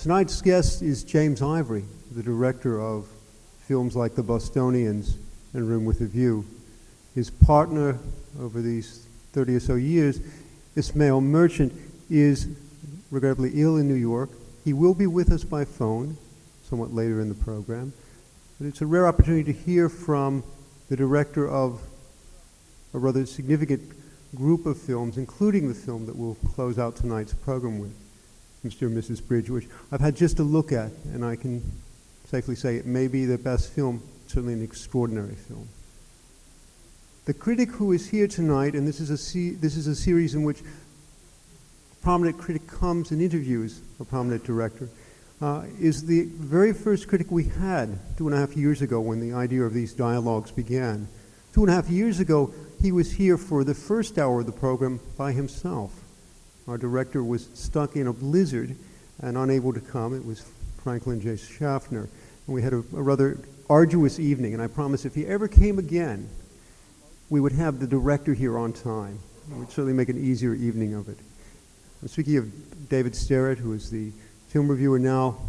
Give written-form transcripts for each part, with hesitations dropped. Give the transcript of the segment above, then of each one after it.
Tonight's guest is James Ivory, the director of films like The Bostonians and Room with a View. His partner over these 30 or so years, Ismail Merchant, is regrettably ill in New York. He will be with us by phone somewhat later in the program. But it's a rare opportunity to hear from the director of a rather significant group of films, including the film that we'll close out tonight's program with, Mr. and Mrs. Bridge, which I've had just a look at, and I can safely say it may be the best film, certainly an extraordinary film. The critic who is here tonight, and this is a series in which a prominent critic comes and interviews a prominent director, is the very first critic we had 2.5 years ago when the idea of these dialogues began. 2.5 years ago, he was here for the first hour of the program by himself. Our director was stuck in a blizzard and unable to come. It was Franklin J. Schaffner. And we had a rather arduous evening, and I promise if he ever came again, we would have the director here on time. It would certainly make an easier evening of it. I'm speaking of David Sterrit, who is the film reviewer now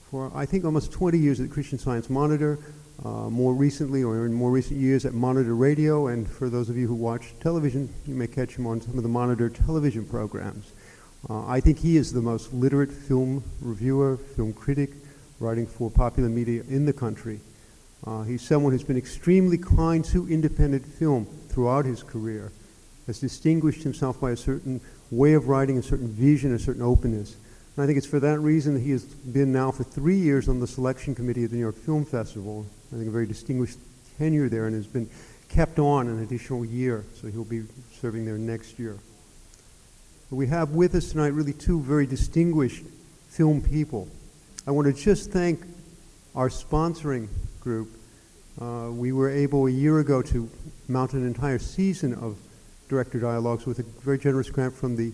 for, I think, almost 20 years at the Christian Science Monitor, more recently, or in more recent years, at Monitor Radio, and for those of you who watch television, you may catch him on some of the Monitor television programs. I think he is the most literate film reviewer, film critic, writing for popular media in the country. He's someone who's been extremely kind to independent film throughout his career, has distinguished himself by a certain way of writing, a certain vision, a certain openness. And I think it's for that reason that he has been now for 3 years on the selection committee at the New York Film Festival. I think a very distinguished tenure there, and has been kept on an additional year, so he'll be serving there next year. But we have with us tonight really two very distinguished film people. I want to just thank our sponsoring group. We were able a year ago to mount an entire season of director dialogues with a very generous grant from the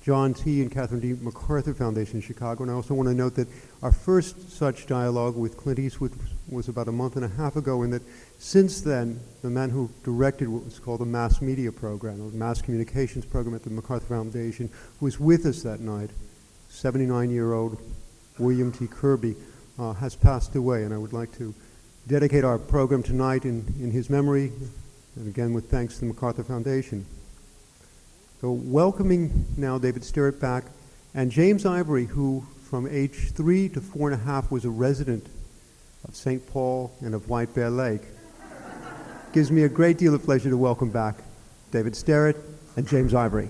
John T. and Catherine D. MacArthur Foundation in Chicago. And I also want to note that our first such dialogue with Clint Eastwood was about a month and a half ago, and that since then, the man who directed what was called the Mass Media Program, or Mass Communications Program at the MacArthur Foundation, who was with us that night, 79-year-old William T. Kirby, has passed away. And I would like to dedicate our program tonight in his memory, and again with thanks to the MacArthur Foundation. So welcoming now David Sterrit back, and James Ivory, who from age 3 to 4.5 was a resident of St. Paul and of White Bear Lake. Gives me a great deal of pleasure to welcome back David Sterrit and James Ivory.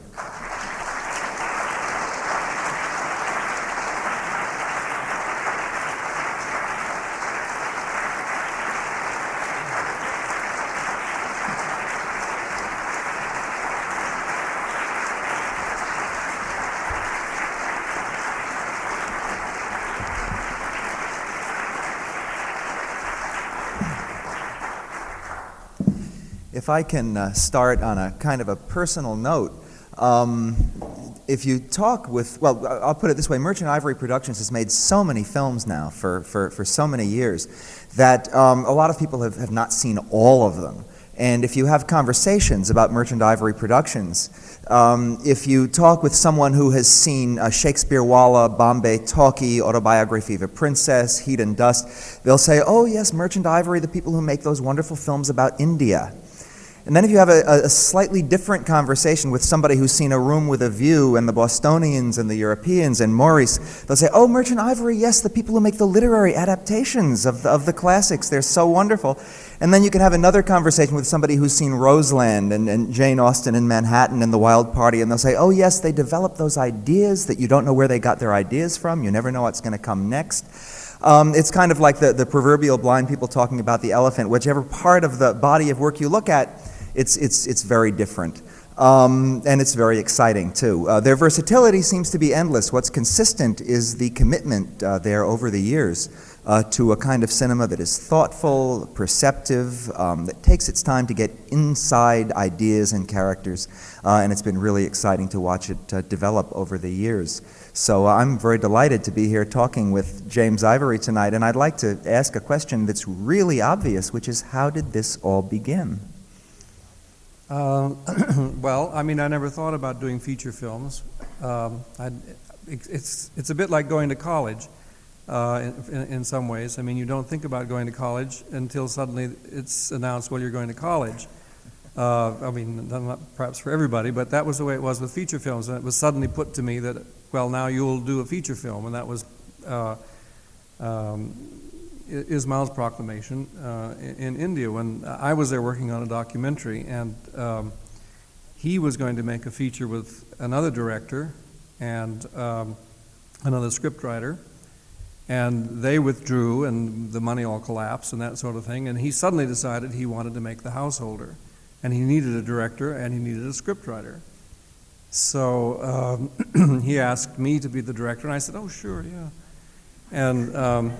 If I can start on a kind of a personal note, if you talk with, well, I'll put it this way, Merchant Ivory Productions has made so many films now for so many years that a lot of people have not seen all of them. And if you have conversations about Merchant Ivory Productions, if you talk with someone who has seen Shakespeare Walla, Bombay Talkie, Autobiography of a Princess, Heat and Dust, they'll say, oh yes, Merchant Ivory, the people who make those wonderful films about India. And then if you have a slightly different conversation with somebody who's seen A Room with a View and the Bostonians and the Europeans and Maurice, they'll say, oh, Merchant Ivory, yes, the people who make the literary adaptations of the classics, they're so wonderful. And then you can have another conversation with somebody who's seen Roseland and Jane Austen in Manhattan and The Wild Party, and they'll say, oh yes, they developed those ideas that you don't know where they got their ideas from, you never know what's going to come next. It's kind of like the proverbial blind people talking about the elephant. Whichever part of the body of work you look at, it's very different. And it's very exciting, too. Their versatility seems to be endless. What's consistent is the commitment there over the years to a kind of cinema that is thoughtful, perceptive, that takes its time to get inside ideas and characters. And it's been really exciting to watch it develop over the years. So I'm very delighted to be here talking with James Ivory tonight. And I'd like to ask a question that's really obvious, which is, how did this all begin? Well, I mean, I never thought about doing feature films. it's a bit like going to college in some ways. I mean, you don't think about going to college until suddenly it's announced, well, you're going to college. I mean, not perhaps for everybody, but that was the way it was with feature films. And it was suddenly put to me that, well, now you'll do a feature film, and that was Ismail's proclamation in India when I was there working on a documentary, and he was going to make a feature with another director and another scriptwriter, and they withdrew, and the money all collapsed and that sort of thing, and he suddenly decided he wanted to make The Householder, and he needed a director and he needed a scriptwriter. So he asked me to be the director, and I said, oh, sure, yeah. And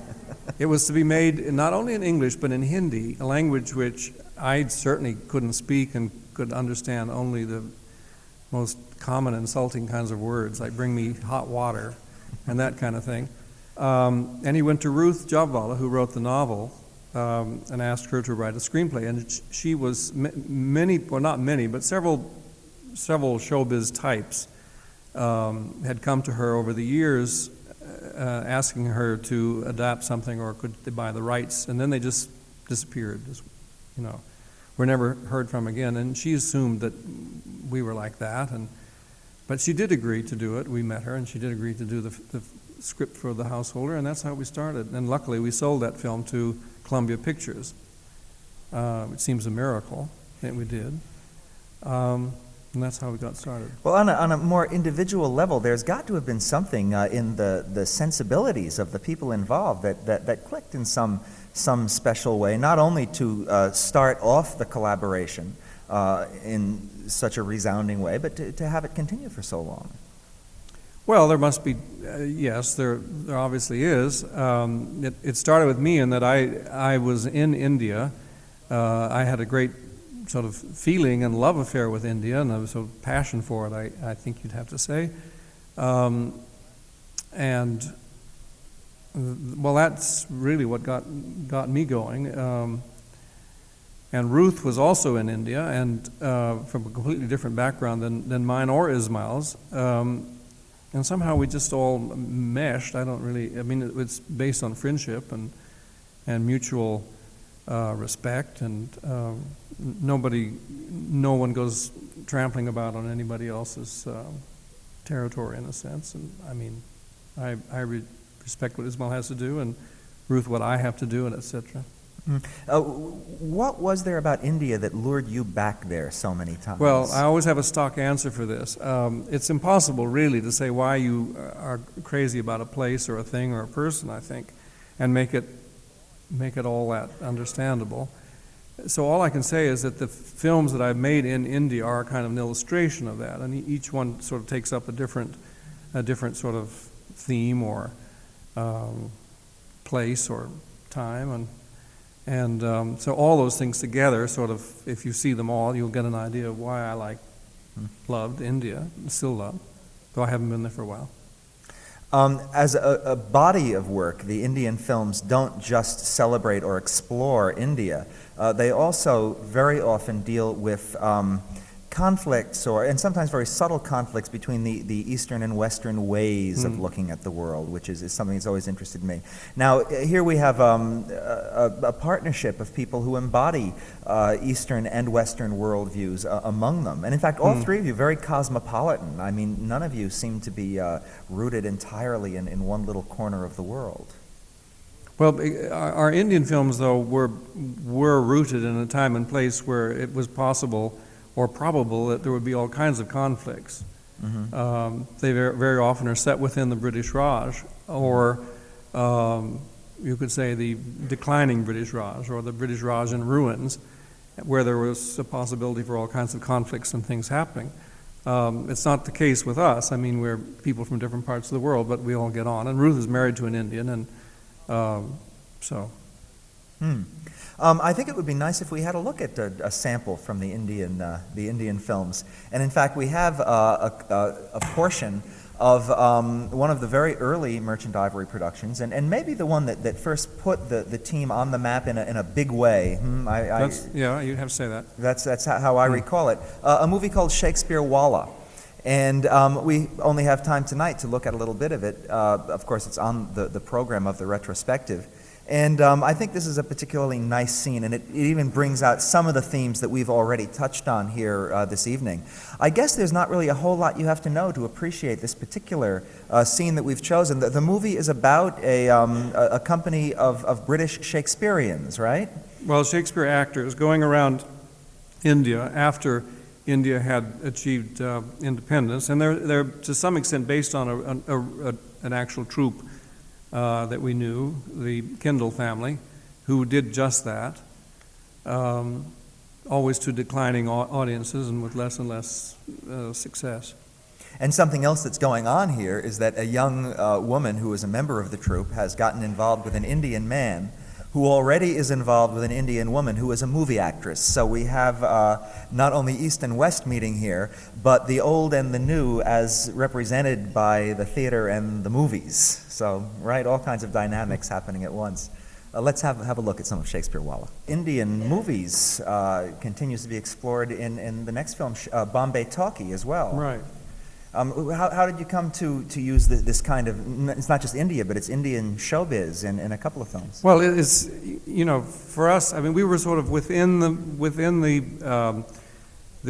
it was to be made not only in English, but in Hindi, a language which I certainly couldn't speak and could understand only the most common insulting kinds of words, like bring me hot water and that kind of thing. And he went to Ruth Jabvala, who wrote the novel, and asked her to write a screenplay. And she was many, well, not many, but several showbiz types had come to her over the years asking her to adapt something, or could they buy the rights, and then they just disappeared. Just, were never heard from again. And she assumed that we were like that, but she did agree to do it. We met her, and she did agree to do the script for The Householder, and that's how we started. And luckily, we sold that film to Columbia Pictures. It seems a miracle that we did. And that's how we got started. Well, on a more individual level, there's got to have been something in the sensibilities of the people involved that clicked in some special way, not only to start off the collaboration in such a resounding way, but to have it continue for so long. Well, there must be, yes, there obviously is. It started with me in that I was in India. I had a great sort of feeling and love affair with India, and I was so passion for it, I think you'd have to say. And well, that's really what got me going. And Ruth was also in India, and from a completely different background than mine or Ismail's. And somehow we just all meshed. I mean, it's based on friendship and mutual respect, and no one goes trampling about on anybody else's territory in a sense. And I mean, I respect what Ismail has to do, and Ruth what I have to do, and etc. What was there about India that lured you back there so many times? Well, I always have a stock answer for this. It's impossible, really, to say why you are crazy about a place or a thing or a person, I think, and make it all that understandable. So all I can say is that the films that I've made in India are kind of an illustration of that, and each one sort of takes up a different sort of theme or place or time, and so all those things together, sort of, if you see them all, you'll get an idea of why I loved India, and still love, though I haven't been there for a while. As a body of work, the Indian films don't just celebrate or explore India. They also very often deal with conflicts, and sometimes very subtle conflicts between the Eastern and Western ways of looking at the world, which is something that's always interested me. Now, here we have a partnership of people who embody Eastern and Western worldviews among them. And in fact, all three of you very cosmopolitan. I mean, none of you seem to be rooted entirely in one little corner of the world. Well, our Indian films, though, were rooted in a time and place where it was possible or probable that there would be all kinds of conflicts. They very often are set within the British Raj, or you could say the declining British Raj, or the British Raj in ruins, where there was a possibility for all kinds of conflicts and things happening. It's not the case with us. I mean, we're people from different parts of the world, but we all get on. And Ruth is married to an Indian, and so... I think it would be nice if we had a look at a sample from the Indian films. And in fact, we have a portion of one of the very early Merchant Ivory productions, and maybe the one that first put the team on the map in a big way. Yeah, you'd have to say that. That's how I recall it. A movie called Shakespeare Walla. And we only have time tonight to look at a little bit of it. Of course, it's on the program of the retrospective. And I think this is a particularly nice scene, and it even brings out some of the themes that we've already touched on here this evening. I guess there's not really a whole lot you have to know to appreciate this particular scene that we've chosen. The movie is about a company of British Shakespeareans, right? Well, Shakespeare actors going around India after India had achieved independence, and they're to some extent based on an actual troupe that we knew, the Kendall family, who did just that, always to declining audiences and with less and less success. And something else that's going on here is that a young woman who is a member of the troupe has gotten involved with an Indian man who already is involved with an Indian woman who is a movie actress. So we have not only East and West meeting here, but the old and the new as represented by the theater and the movies. So, right, all kinds of dynamics happening at once. Let's have a look at some of Shakespeare Walla. Indian movies continues to be explored in the next film, Bombay Talkie, as well. Right. How did you come to use this kind of, it's not just India, but it's Indian showbiz in a couple of films? Well, it's, you know, for us, I mean, we were sort of within the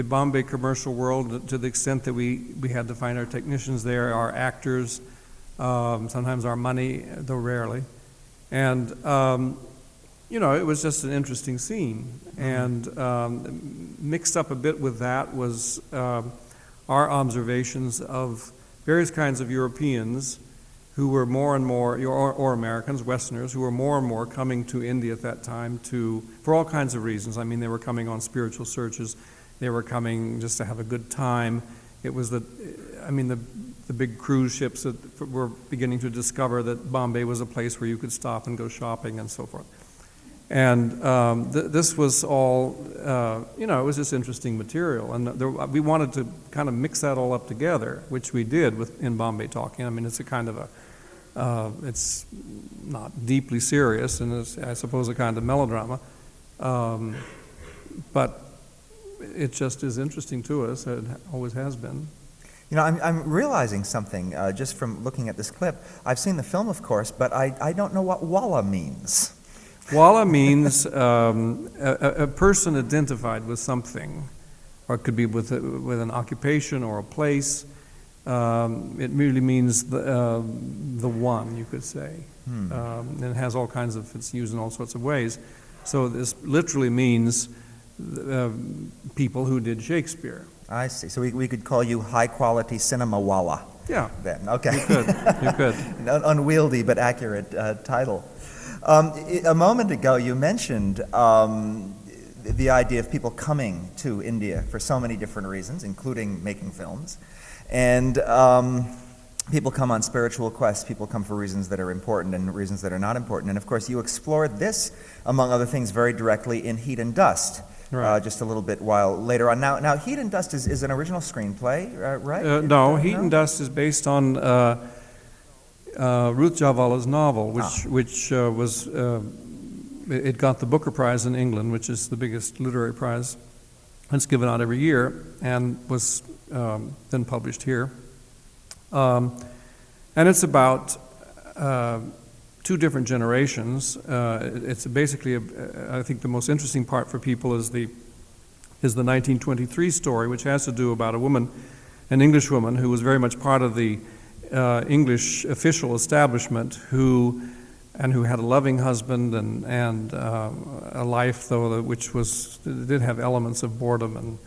Bombay commercial world to the extent that we had to find our technicians there, our actors, sometimes our money, though rarely. And, you know, it was just an interesting scene. And mixed up a bit with that was our observations of various kinds of Europeans who were more and more, or Americans, Westerners, who were more and more coming to India at that time for all kinds of reasons. I mean, they were coming on spiritual searches. They were coming just to have a good time. It was the big cruise ships that were beginning to discover that Bombay was a place where you could stop and go shopping and so forth. And this was all, you know, it was just interesting material. And we wanted to kind of mix that all up together, which we did in Bombay Talking. I mean, it's a kind of it's not deeply serious, and it's, I suppose, a kind of melodrama. But it just is interesting to us. It always has been. You know, I'm realizing something just from looking at this clip. I've seen the film, of course, but I don't know what Walla means. Walla means a person identified with something, or it could be with an occupation or a place. It merely means the one, you could say. And it has all kinds of, it's used in all sorts of ways. So this literally means people who did Shakespeare. I see. So we could call you high-quality cinema Walla. Yeah. Then, okay. You could. An unwieldy but accurate title. A moment ago, you mentioned the idea of people coming to India for so many different reasons, including making films. And people come on spiritual quests, people come for reasons that are important and reasons that are not important. And of course, you explored this, among other things, very directly in Heat and Dust. Right. Just a little bit while later on. Now Heat and Dust is an original screenplay, right? No, Heat and Dust is based on Ruth Javalla's novel, which was, it got the Booker Prize in England, which is the biggest literary prize. It's given out every year and was then published here. And it's about two different generations. It's basically, I think the most interesting part for people is the 1923 story, which has to do about a woman, an English woman, who was very much part of the English official establishment, who had a loving husband and a life, though, which did have elements of boredom,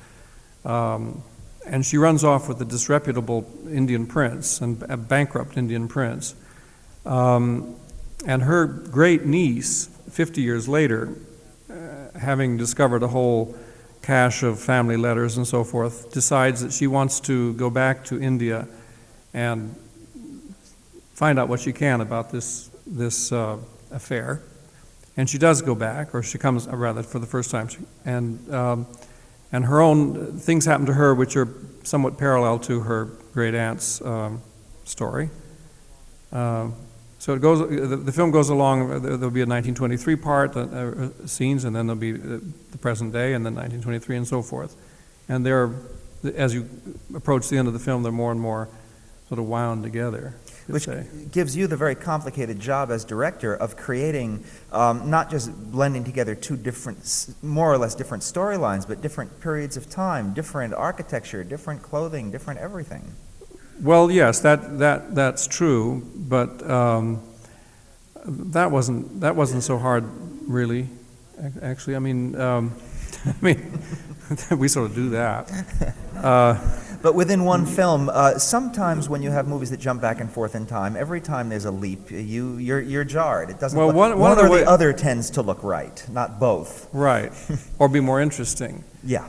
and she runs off with a disreputable Indian prince, and a bankrupt Indian prince. And her great niece, 50 years later, having discovered a whole cache of family letters and so forth, decides that she wants to go back to India and find out what she can about this affair. And she does go back, or she comes, rather, for the first time. And her own things happen to her which are somewhat parallel to her great aunt's story. So it goes. The film goes along. There'll be a 1923 part, scenes, and then there'll be the present day, and then 1923, and so forth. And they're as you approach the end of the film, they're more and more sort of wound together. Which gives you the very complicated job as director of creating, not just blending together two different, more or less different storylines, but different periods of time, different architecture, different clothing, different everything. Well, yes, that's true, but that wasn't so hard, really. Actually, I mean, we sort of do that. But within one film, sometimes when you have movies that jump back and forth in time, every time there's a leap, you're jarred. It doesn't. Well, one or the other tends to look right, not both. Right, or be more interesting. Yeah.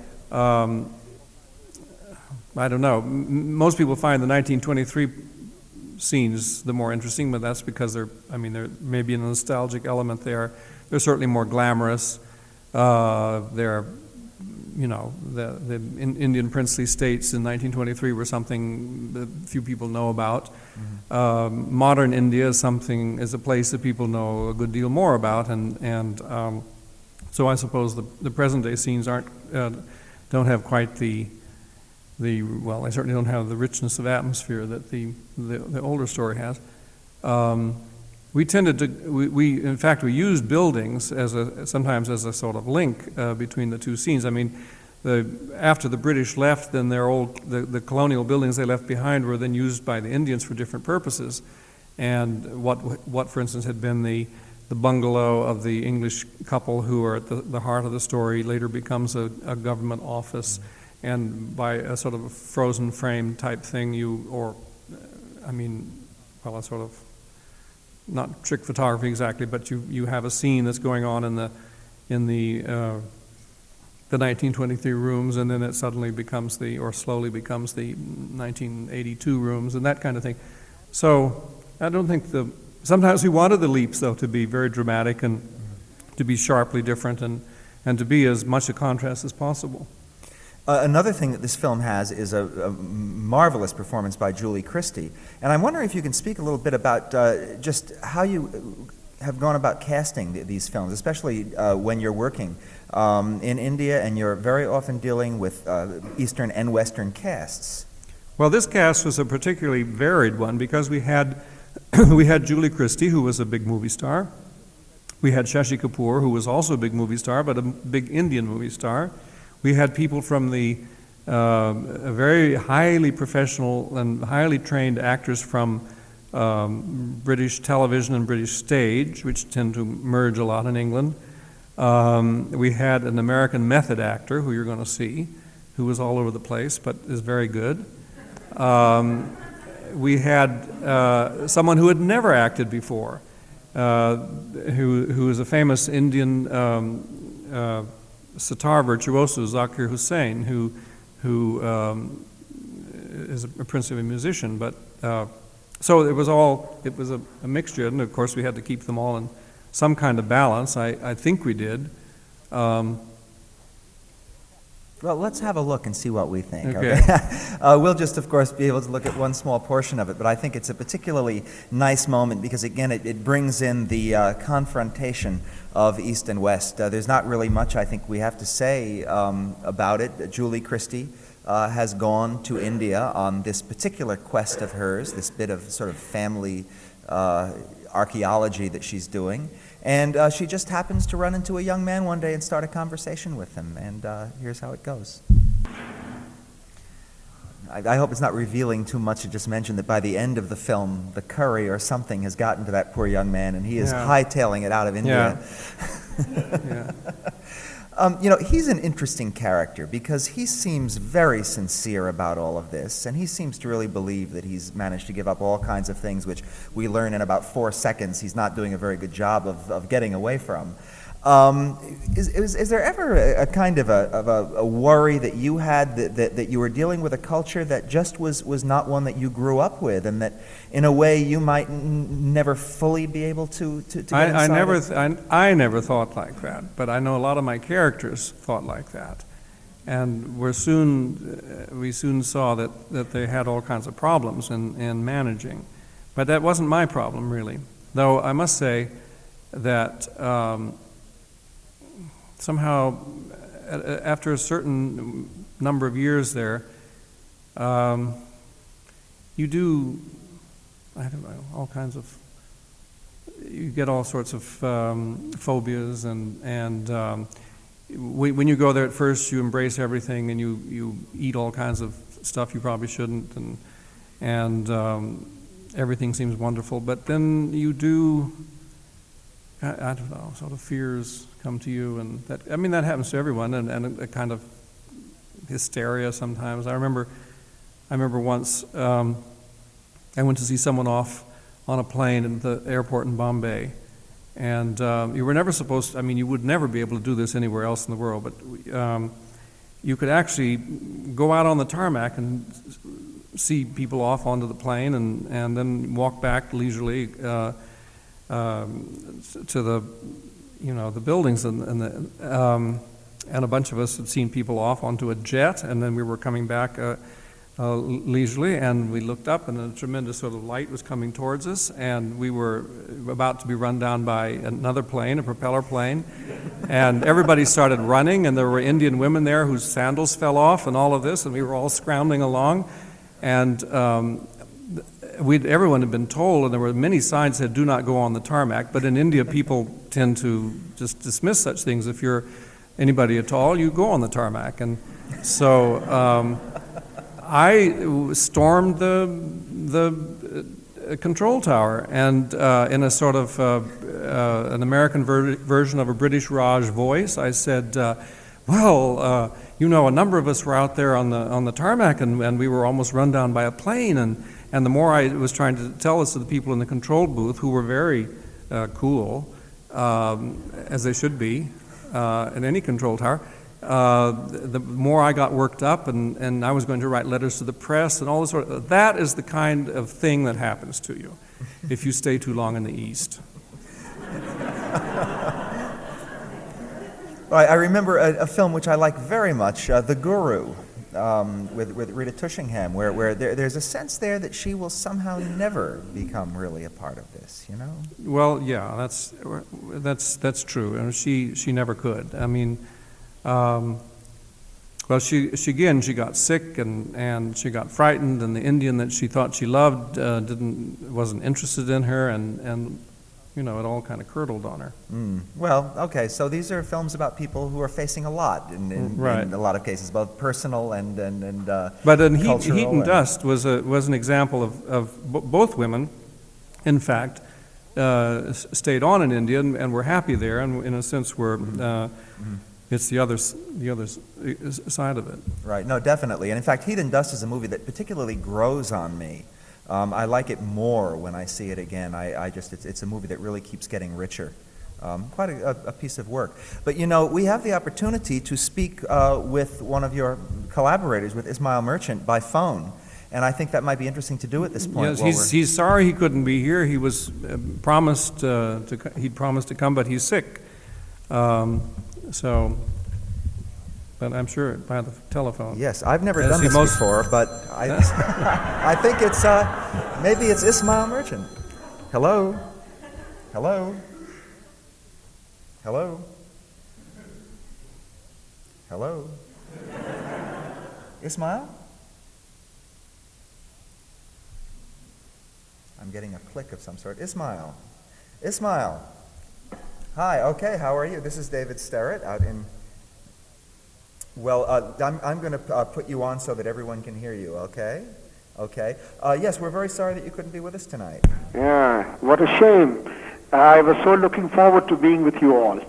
I don't know. Most people find the 1923 scenes the more interesting, but that's because there may be a nostalgic element there. They're certainly more glamorous. They're, the Indian princely states in 1923 were something that few people know about. Mm-hmm. Modern India is a place that people know a good deal more about, and so I suppose the present day scenes don't have quite they certainly don't have the richness of atmosphere that the older story has. We tended to, in fact, we used buildings sometimes as a sort of link between the two scenes. I mean, after the British left, then the colonial buildings they left behind were then used by the Indians for different purposes. And what for instance, had been the bungalow of the English couple who are at the heart of the story later becomes a government office. And by a sort of a frozen frame type thing, a sort of, not trick photography exactly, but you have a scene that's going on in the 1923 rooms, and then it suddenly becomes slowly becomes the 1982 rooms, and that kind of thing. So I don't think sometimes we wanted the leaps, though, to be very dramatic and to be sharply different and to be as much a contrast as possible. Another thing that this film has is a marvelous performance by Julie Christie. And I'm wondering if you can speak a little bit about just how you have gone about casting these films, especially when you're working in India and you're very often dealing with Eastern and Western casts. Well, this cast was a particularly varied one because we had Julie Christie, who was a big movie star. We had Shashi Kapoor, who was also a big movie star, but a big Indian movie star. We had people from the very highly professional and highly trained actors from British television and British stage, which tend to merge a lot in England. We had an American method actor, who you're going to see, who was all over the place, but is very good. We had someone who had never acted before, who is a famous Indian sitar virtuoso, Zakir Hussain, who is a principally musician. But so it was a mixture, and of course we had to keep them all in some kind of balance. I think we did. Well, let's have a look and see what we think. Okay. We'll just, of course, be able to look at one small portion of it, but I think it's a particularly nice moment because, again, it brings in the confrontation of East and West. There's not really much, I think, we have to say about it. Julie Christie has gone to India on this particular quest of hers, this bit of sort of family archaeology that she's doing. And she just happens to run into a young man one day and start a conversation with him. And here's how it goes. I hope it's not revealing too much to just mention that by the end of the film, the curry or something has gotten to that poor young man, and he is hightailing it out of India. Yeah. He's an interesting character because he seems very sincere about all of this, and he seems to really believe that he's managed to give up all kinds of things, which we learn in about 4 seconds he's not doing a very good job of getting away from. Is there ever a kind of a worry that you had that you were dealing with a culture that just was not one that you grew up with, and that in a way you might never fully be able to get inside I never thought like that, but I know a lot of my characters thought like that, and we soon saw that they had all kinds of problems in managing, but that wasn't my problem really. Though I must say that. Somehow, after a certain number of years there, you do, I don't know, all kinds of, you get all sorts of phobias, and when you go there at first, you embrace everything, and you eat all kinds of stuff you probably shouldn't, and everything seems wonderful. But then you do, I don't know, sort of fears come to you, and that, I mean, that happens to everyone, and a kind of hysteria sometimes. I remember once I went to see someone off on a plane at the airport in Bombay, and you were never supposed to, I mean, you would never be able to do this anywhere else in the world, but you could actually go out on the tarmac and see people off onto the plane, and then walk back leisurely to the, you know, the buildings, and a bunch of us had seen people off onto a jet, and then we were coming back leisurely, and we looked up, and a tremendous sort of light was coming towards us, and we were about to be run down by another plane, a propeller plane, and everybody started running, and there were Indian women there whose sandals fell off and all of this, and we were all scrambling along, and everyone had been told, and there were many signs that said, do not go on the tarmac, but in India people tend to just dismiss such things. If you're anybody at all, you go on the tarmac, and so I stormed the control tower, and in a sort of an American version of a British Raj voice, I said, well, you know, a number of us were out there on the tarmac, and we were almost run down by a plane, and the more I was trying to tell this to the people in the control booth, who were very cool, as they should be in any control tower, the more I got worked up, and I was going to write letters to the press and all this sort of, that is the kind of thing that happens to you if you stay too long in the East. Well, I remember a film which I like very much, The Guru, with Rita Tushingham, where there's a sense there that she will somehow never become really a part of this, you know? Well, yeah, that's true, and she never could. I mean, well, she got sick, and she got frightened, and the Indian that she thought she loved wasn't interested in her, and you know, it all kind of curdled on her. Well, okay, so these are films about people who are facing a lot in a lot of cases, both personal and but in cultural. Heat and Dust was an example of both women, in fact, stayed on in India and were happy there, and in a sense were. It's the other side of it. Right. No, definitely. And in fact, Heat and Dust is a movie that particularly grows on me. I like it more when I see it again. It's a movie that really keeps getting richer. Quite a piece of work. But you know, we have the opportunity to speak with one of your collaborators, with Ismail Merchant, by phone. And I think that might be interesting to do at this point. Yes, he's sorry he couldn't be here. He was promised he'd promised to come, but he's sick. But I'm sure by the telephone. Yes, I've never done this before, but I think it's maybe it's Ismail Merchant. Hello, hello, hello, hello. Ismail? I'm getting a click of some sort. Ismail. Ismail. Hi, okay, how are you? This is David Sterrit out in... Well, I'm going to put you on so that everyone can hear you, okay? Okay. Yes, we're very sorry that you couldn't be with us tonight. Yeah, what a shame. I was so looking forward to being with you all.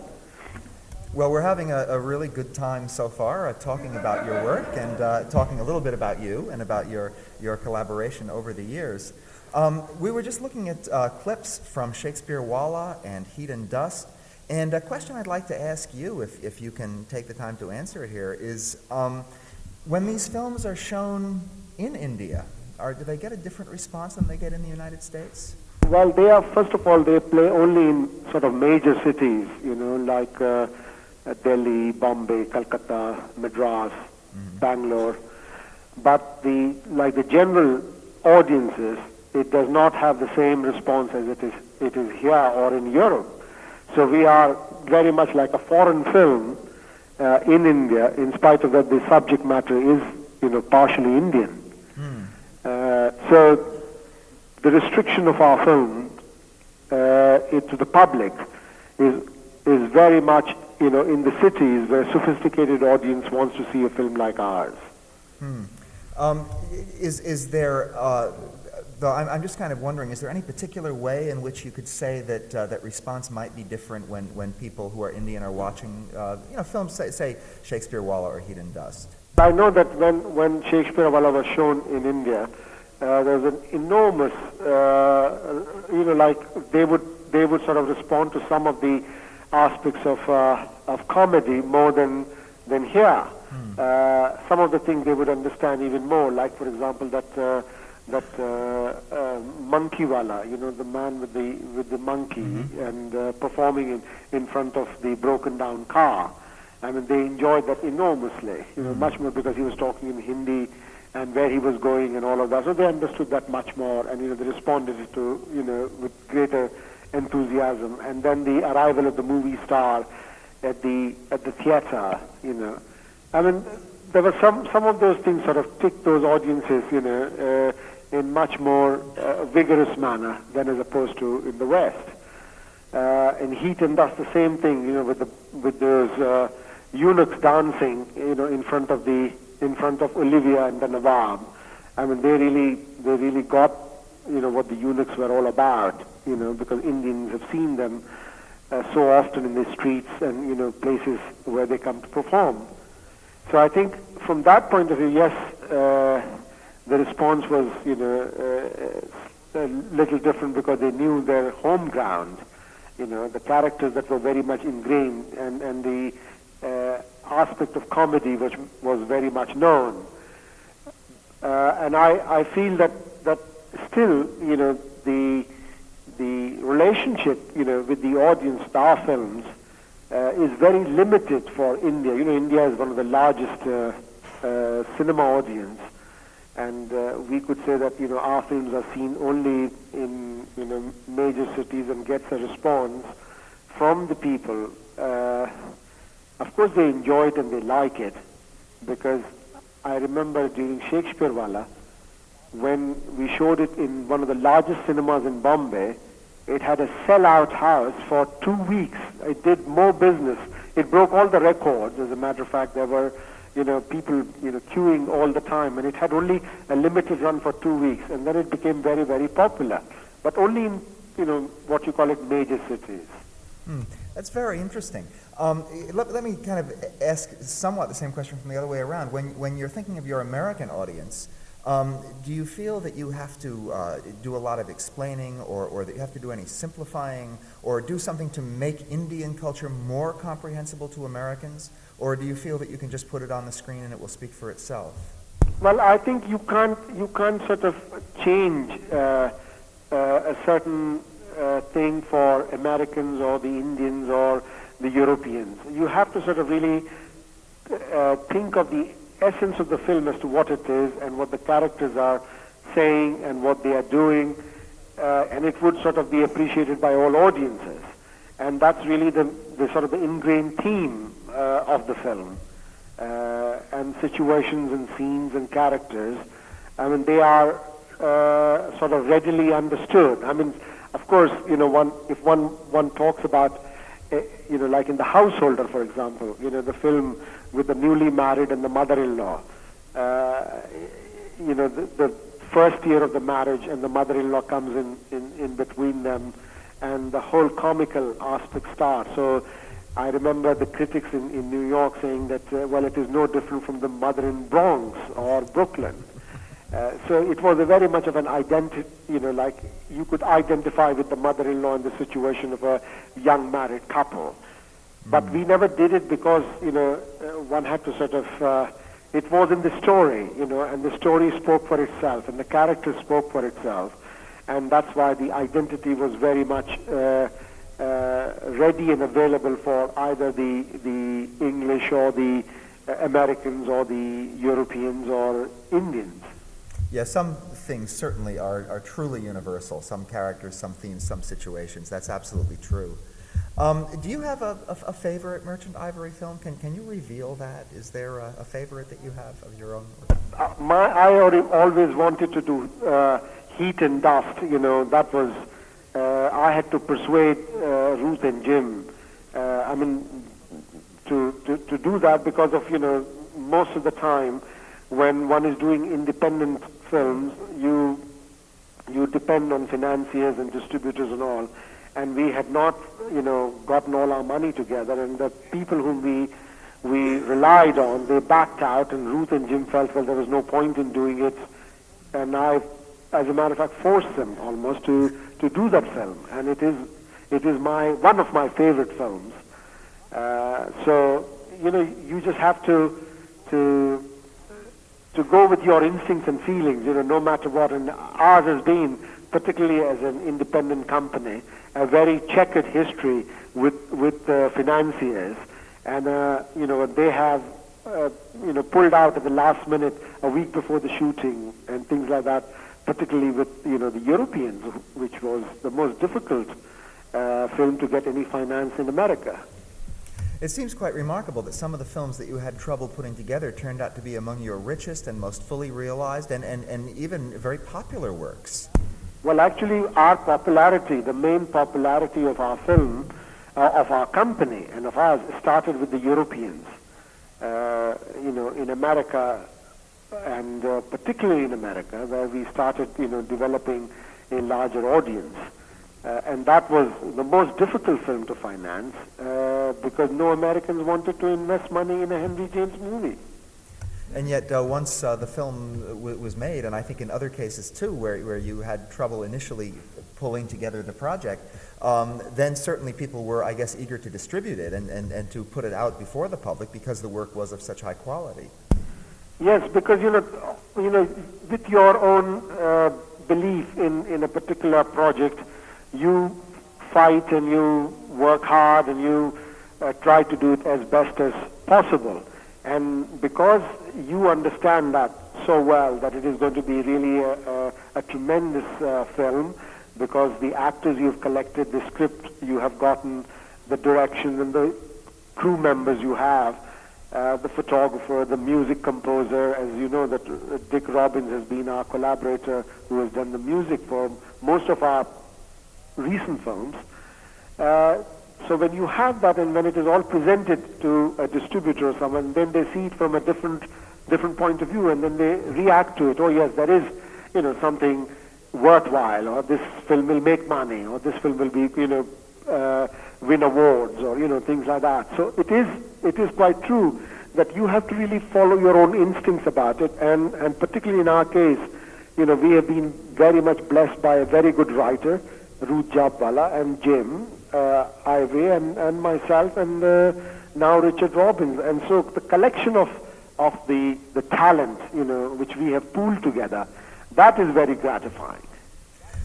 Well, we're having a really good time so far, talking about your work and talking a little bit about you and about your collaboration over the years. We were just looking at clips from Shakespeare Walla and Heat and Dust. And a question I'd like to ask you, if you can take the time to answer it here, is when these films are shown in India, do they get a different response than they get in the United States? Well, first of all, they play only in sort of major cities, you know, like Delhi, Bombay, Calcutta, Madras, Bangalore. But the general audiences, it does not have the same response as it is here or in Europe. So we are very much like a foreign film in India, in spite of that the subject matter is, you know, partially Indian. so the restriction of our film to the public is very much, in the cities where a sophisticated audience wants to see a film like ours. Is there, though I'm just kind of wondering, is there any particular way in which you could say that that response might be different when people who are Indian are watching, films, say Shakespeare Walla or Heat and Dust? I know that when Shakespeare Walla was shown in India, there was an enormous, like they would sort of respond to some of the aspects of comedy more than here. Some of the things they would understand even more, like for example that monkey wala, the man with the monkey and performing in front of the broken down car. I mean, they enjoyed that enormously, much more because he was talking in Hindi and where he was going and all of that. So they understood that much more, and they responded to with greater enthusiasm. And then the arrival of the movie star at the theater, I mean, there were some of those things sort of ticked those audiences, in much more vigorous manner than as opposed to in the West. In Heat and Dust, the same thing, with those eunuchs dancing, in front of Olivia and the Nawab. I mean, they really got, what the eunuchs were all about, because Indians have seen them so often in the streets and, places where they come to perform. So I think from that point of view, yes, the response was, a little different because they knew their home ground, the characters that were very much ingrained, and the aspect of comedy which was very much known. And I feel that still, the relationship, with the audience, with our films, is very limited for India. India is one of the largest cinema audience, and we could say that our films are seen only in major cities and gets a response from the people. Of course, they enjoy it and they like it, because I remember during Shakespeare Walla, when we showed it in one of the largest cinemas in Bombay, it had a sell-out house for 2 weeks. It did more business. It broke all the records. As a matter of fact, there were, people, queuing all the time, and it had only a limited run for 2 weeks, and then it became very, very popular. But only in, what you call it, major cities. That's very interesting. Let me kind of ask somewhat the same question from the other way around. When you're thinking of your American audience, do you feel that you have to do a lot of explaining, or that you have to do any simplifying, or do something to make Indian culture more comprehensible to Americans? Or do you feel that you can just put it on the screen and it will speak for itself? Well, I think you can't sort of change a certain thing for Americans or the Indians or the Europeans. You have to sort of really think of the essence of the film as to what it is and what the characters are saying and what they are doing, and it would sort of be appreciated by all audiences. And that's really the sort of the ingrained theme of the film. And situations and scenes and characters, I mean, they are sort of readily understood. I mean, of course, if one talks about, like in The Householder, for example, the film with the newly married and the mother-in-law, the first year of the marriage and the mother-in-law comes in between them, and the whole comical aspect starts. So I remember the critics in New York saying that, well, it is no different from the mother in Bronx or Brooklyn. So it was a very much of an identity, like you could identify with the mother-in-law in the situation of a young married couple. But we never did it because, one had to sort of, it was in the story, and the story spoke for itself, and the character spoke for itself. And that's why the identity was very much ready and available for either the English or the Americans or the Europeans or Indians. Yeah, some things certainly are truly universal. Some characters, some themes, some situations. That's absolutely true. Do you have a favorite Merchant Ivory film? Can you reveal that? Is there a favorite that you have of your own? I always wanted to do Heat and Dust. You know, that was I had to persuade Ruth and Jim. I mean, to do that because of most of the time when one is doing independent films, you depend on financiers and distributors and all. And we had not, gotten all our money together, and the people whom we relied on, they backed out, and Ruth and Jim felt, well, there was no point in doing it, and I, as a matter of fact, forced them almost to do that film, and it is one of my favorite films. So, you just have to go with your instincts and feelings, no matter what, and ours has been, particularly as an independent company, a very checkered history with financiers, and they have pulled out at the last minute, a week before the shooting, and things like that. Particularly with the Europeans, which was the most difficult film to get any finance in America. It seems quite remarkable that some of the films that you had trouble putting together turned out to be among your richest and most fully realized and even very popular works. Well, actually, our popularity, the main popularity of our film, of our company and of ours, started with the Europeans. In America, and particularly in America, where we started, developing a larger audience. And that was the most difficult film to finance because no Americans wanted to invest money in a Henry James movie. And yet, once the film was made, and I think in other cases too, where you had trouble initially pulling together the project, then certainly people were, I guess, eager to distribute it and to put it out before the public because the work was of such high quality. Yes, because with your own belief in a particular project, you fight and you work hard and you try to do it as best as possible. And because you understand that so well, that it is going to be really a tremendous film, because the actors you've collected, the script you have gotten, the direction and the crew members you have, the photographer, the music composer, as you know that Dick Robbins has been our collaborator who has done the music for most of our recent films. So when you have that and when it is all presented to a distributor or someone, then they see it from a different point of view and then they react to it. Oh yes, there is, something worthwhile, or this film will make money, or this film will be, win awards, or, things like that. So it is quite true that you have to really follow your own instincts about it, and particularly in our case, we have been very much blessed by a very good writer, Ruth Jabwala, and Jim Ivory, and myself, and now Richard Robbins. And so the collection of the talent, which we have pooled together, that is very gratifying.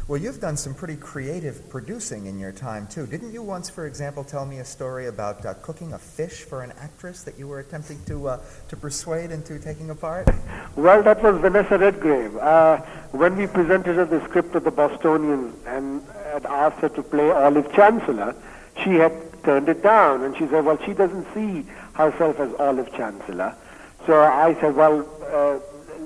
Well, you've done some pretty creative producing in your time, too. Didn't you once, for example, tell me a story about cooking a fish for an actress that you were attempting to persuade into taking a part? Well, that was Vanessa Redgrave. When we presented her the script of the Bostonians and had asked her to play Olive Chancellor, she had turned it down. And she said, well, she doesn't see herself as Olive Chancellor. So I said, well,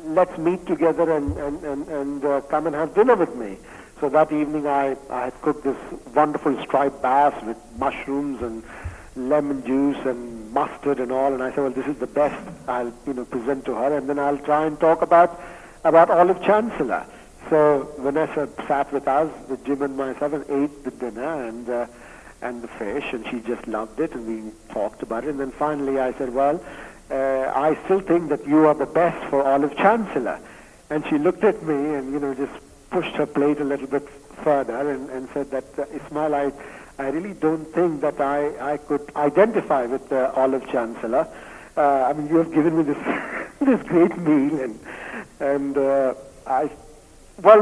let's meet together and come and have dinner with me. So that evening I had cooked this wonderful striped bass with mushrooms and lemon juice and mustard and all, and I said, well, this is the best I'll present to her, and then I'll try and talk about Olive Chancellor. So Vanessa sat with us, with Jim and myself, and ate the dinner and the fish, and she just loved it, and we talked about it, and then finally I said, well, I still think that you are the best for Olive Chancellor. And she looked at me and just pushed her plate a little bit further and said that, Ismail, I really don't think that I could identify with Olive Chancellor. I mean, you have given me this great meal, and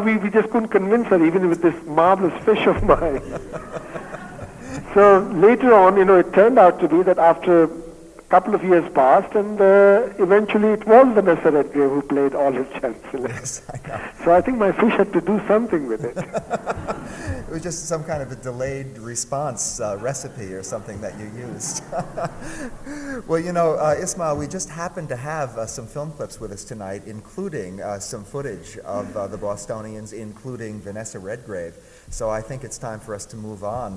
we just couldn't convince her, even with this marvelous fish of mine. So later on, it turned out to be that after a couple of years passed, and eventually it was Vanessa Redgrave who played Olive Chancellor. Yes, I know. So I think my fish had to do something with it. It was just some kind of a delayed response recipe or something that you used. Well, you know, Ismail, we just happened to have some film clips with us tonight, including some footage of the Bostonians, including Vanessa Redgrave. So I think it's time for us to move on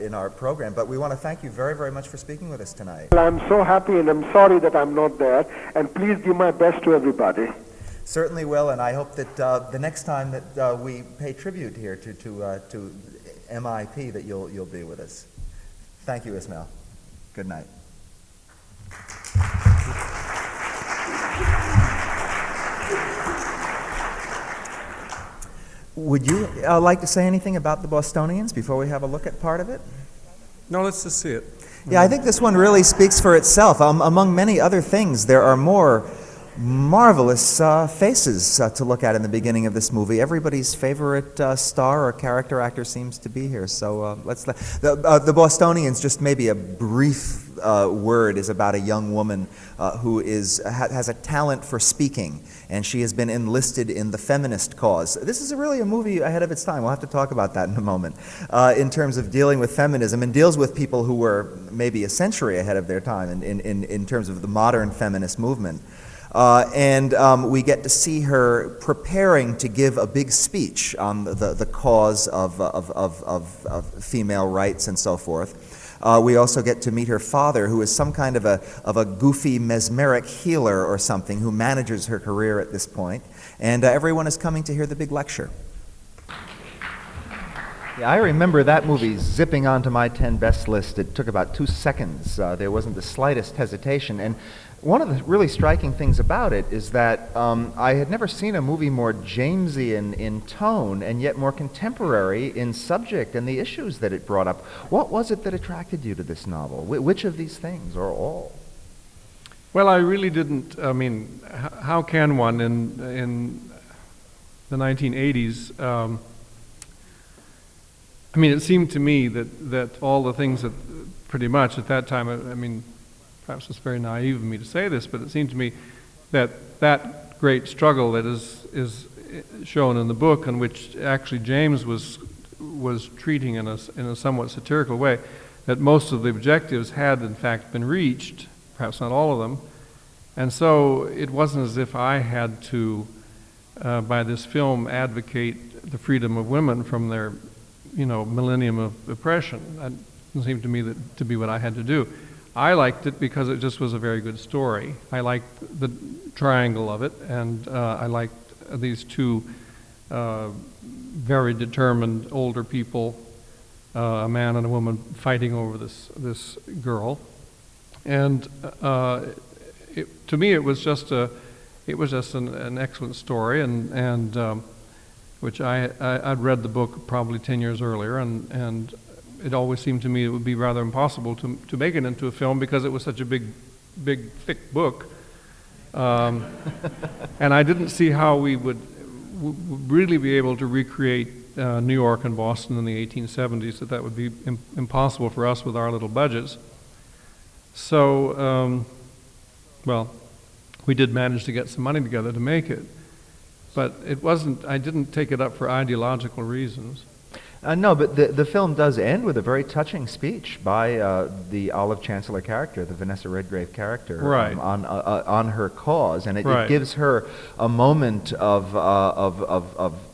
in our program. But we want to thank you very, very much for speaking with us tonight. Well, I'm so happy, and I'm sorry that I'm not there. And please give my best to everybody. Certainly will, and I hope that the next time that we pay tribute here to MIP, that you'll be with us. Thank you, Ismail. Good night. Would you like to say anything about the Bostonians before we have a look at part of it? No, let's just see it. Yeah, I think this one really speaks for itself. Among many other things, there are more marvelous faces to look at in the beginning of this movie. Everybody's favorite star or character actor seems to be here. So the Bostonians, just maybe a brief word, is about a young woman who has a talent for speaking, and she has been enlisted in the feminist cause. This is really a movie ahead of its time. We'll have to talk about that in a moment, in terms of dealing with feminism, and deals with people who were maybe a century ahead of their time in terms of the modern feminist movement. We get to see her preparing to give a big speech on the cause of female rights and so forth. We also get to meet her father, who is some kind of a goofy mesmeric healer or something, who manages her career at this point. And everyone is coming to hear the big lecture. Yeah, I remember that movie zipping onto my 10 best list. It took about 2 seconds. There wasn't the slightest hesitation. And one of the really striking things about it is that I had never seen a movie more Jamesian in tone and yet more contemporary in subject and the issues that it brought up. What was it that attracted you to this novel? Which of these things, or all? Well, I really didn't. I mean, how can one in the 1980s? I mean, it seemed to me that all the things that pretty much at that time, I mean, perhaps it's very naive of me to say this, but it seemed to me that great struggle that is shown in the book, in which actually James was treating in a somewhat satirical way, that most of the objectives had in fact been reached, perhaps not all of them, and so it wasn't as if I had to, by this film, advocate the freedom of women from their millennium of oppression. That didn't seem to me to be what I had to do. I liked it because it just was a very good story. I liked the triangle of it, and I liked these two very determined older people, a man and a woman, fighting over this girl. And to me, it was just an excellent story, and which I'd read the book probably 10 years earlier, and it always seemed to me it would be rather impossible to make it into a film because it was such a big, thick book. And I didn't see how we would really be able to recreate New York and Boston in the 1870s, that would be impossible for us with our little budgets. So, well, we did manage to get some money together to make it. But I didn't take it up for ideological reasons. No, but the film does end with a very touching speech by the Olive Chancellor character, the Vanessa Redgrave character, right, on her cause, and it gives her a moment of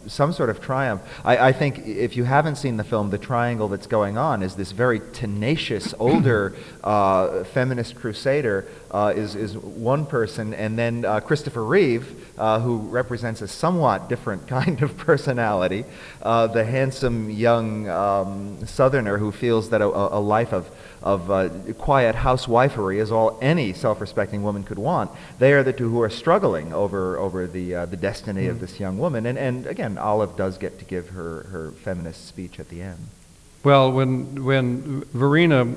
some sort of triumph. I think if you haven't seen the film, the triangle that's going on is this very tenacious older feminist crusader is one person, and then Christopher Reeve, who represents a somewhat different kind of personality, the handsome young Southerner who feels that a life of quiet housewifery is all any self-respecting woman could want. They are the two who are struggling over the destiny of this young woman, and again, Olive does get to give her feminist speech at the end. Well, when Verena